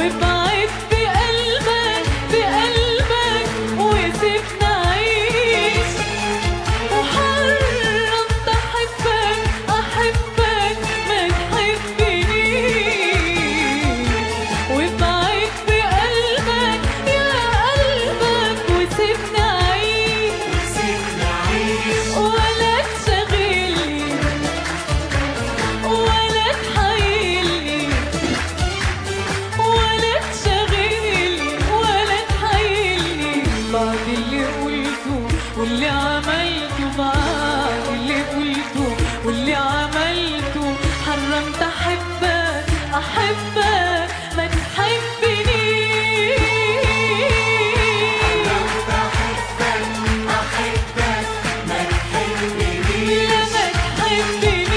وابعد بقلبك بقلبك وسيبنا عيش، وحرمت احبك احبك ما تحبنيش، وابعد بقلبك يا قلبك وسيبنا عيش، ولا تشغلني ولا تحايلني ولا تشغلني ولا تحايلني بعد اللي قلته واللي عملته، بعد اللي قلته واللي عملته، حرمت احبك احبك ما تحبنيش، حرمت أحبك أحبك ما تحبنيش، لا ما تحبنيش،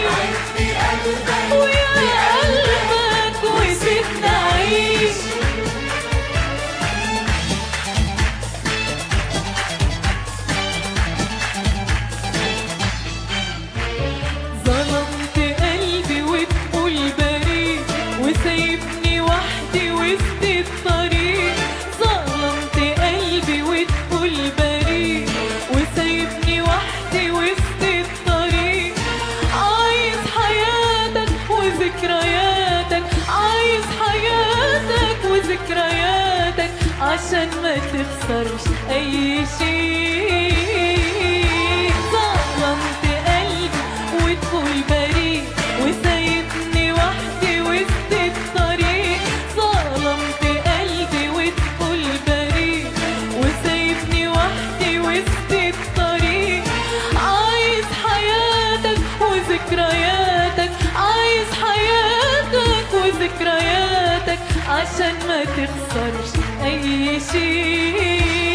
وقلبي ويا قلبك وسيبنا عيش. ظلمت قلبي وتقول بريء وسايبني وحدي وسط الطريق، ظلمت قلبي وتقول بريء وسايبني وحدي وسط الطريق، عايز حياتك وذكرياتك، عايز حياتك وذكرياتك عشان ما تخسرش أي شيء، ظلمت قلبي وتقول بريء وسايبني وحدي وسط الطريق، ظلمت قلبي وتقول بريء وسايبني وحدي وسط الطريق، عايز حياتك وذكرياتك، عايز حياتك وذكرياتك عشان ما تخسرش أي شيء.